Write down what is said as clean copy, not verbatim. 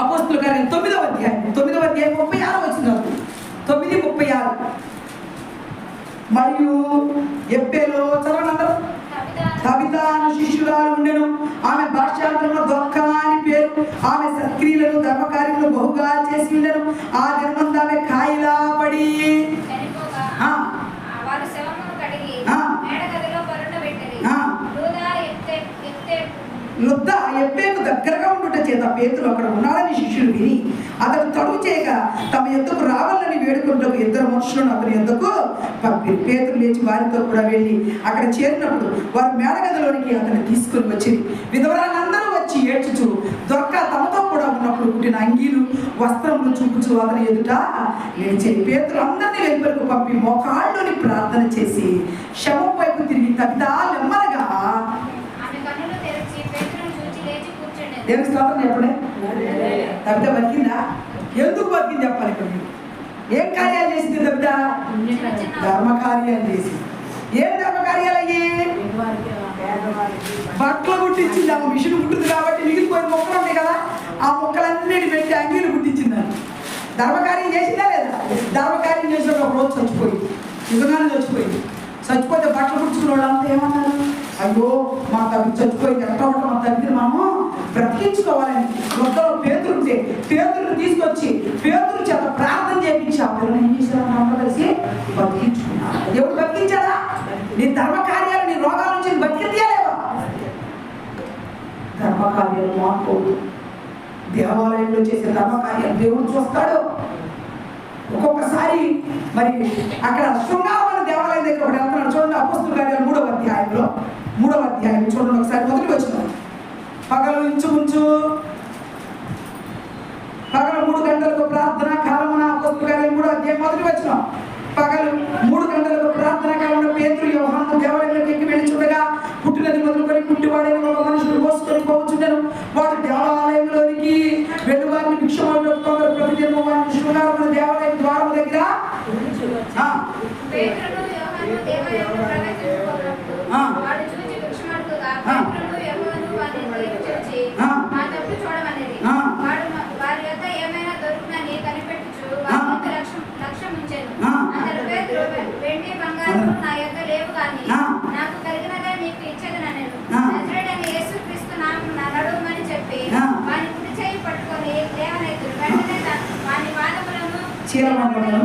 అపోస్తుల కార్యం 9వ అధ్యాయం 36 వచనం 9:36. మరియు ఎబ్బేలో చదవండి అందరూ. తబితా అను శిష్యురాలు ఉండెను. ఆమె భాషాంతరంలో దొక్క అని పేరు. ఆమె సత్క్రియలను ధర్మకార్యములు బహుగా చేసి ఉండెను. ఆ దినమందు ఆమె కాయిలా పడి లుద్ద ఎబ్బేకు దగ్గరగా ఉండుట చేత పేతురు అక్కడ ఉన్నాడని శిష్యులు విని అతను తడువు చేయగా తమ యొద్దకు రావాలని వేడుకుంటూ 2 మనుషులను అతని యొద్దకు పంపి పేతురు లేచి వారితో కూడా వెళ్ళి అక్కడ చేరినప్పుడు వారు మేడగదిలోనికి అతన్ని తీసుకుని వచ్చి విధవరాలందరూ వచ్చి ఏడ్చుచు దొరక తమతో కూడా ఉన్నప్పుడు పుట్టిన అంగీలు వస్త్రములు చూపుచు అతని ఎదుట లేచి పేతురు అందరినీ వెలుపలకు పంపి మోకాళ్ళలోని ప్రార్థన చేసి శవం వైపు తిరిగి తబితా నెమ్మదిగా దేవుని స్తోత్రం చెప్పండి. తబిత బతికిందా? ఎందుకు బతికింది చెప్పాలి. ఇక్కడ ఏం కార్యాలు చేసింది తబిత? ధర్మకార్యాలు చేసింది. ఏం ధర్మకార్యాలు అయ్యి? బట్టలు కుట్టించింది. ఆమె మిషన్ కుట్టింది కాబట్టి మిగిలిపోయిన మొక్కలు ఉంటాయి కదా, ఆ మొక్కలన్నిటి పెట్టి అంగీలు కుట్టించిందని. ధర్మకార్యం చేసిందా లేదా? ధర్మకార్యం చేసిన ఒక రోజు చచ్చిపోయింది. నిజంగానే చచ్చిపోయింది. చచ్చిపోతే బట్టలు కుట్టుకున్న వాళ్ళంతా ఏమన్నారు? అయ్యో మా తల్లి చచ్చిపోయింది, ఎట్లా ఉంటాం, మా తల్లిని మనము బ్రతికించుకోవాలని మొత్తం పేతురుంటే పేతురుని తీసుకొచ్చి పేతురు చేత ప్రార్థన చేయించి ఆ పిల్లలు ఏం చేశారు? అందరూ కలిసి బతికించుకున్నారు. దేవుడు బతికించాడా? నీ ధర్మకార్యాలు, నీ రోగాల నుంచి బతికితేలేవా? ధర్మకార్యాలు మానుకోదు. దేవాలయంలో చేసే ధర్మకార్యాలు దేవుడు చూస్తాడు. ఒక్కొక్కసారి మరి అక్కడ శృంగారమైన దేవాలయం దగ్గర ఒకటి వెళ్తున్నాడు చూడండి. అపోస్తుల కార్యాలు 3వ అధ్యాయంలో 3వ అధ్యాయం చూడండి ఒకసారి. మొదటి వచ్చిన పగలు ఇంచుమించు పగలు 3 గంటలకు ప్రార్థన కాలమున. అపోస్తుల కార్యాలు 3వ అధ్యాయం మొదటి వచ్చిన పగలు 3 గంటలకు ప్రార్థన కాలమున పేతురు యోహాను దేవాలయంలోకి ఎక్కి వెళ్ళి చూడగా పుట్టినది మొదలుకొని పుట్టివాడైన ఒక మనుషులు మోసుకొని పోవచ్చుండెను. వాడు దేవాలయంలోనికి వెలువారిని భిక్షమంలో కొందరు ప్రతిదినము వారిని శృంగారమున దేవాలయం ద్వారం దగ్గర చీలమండలను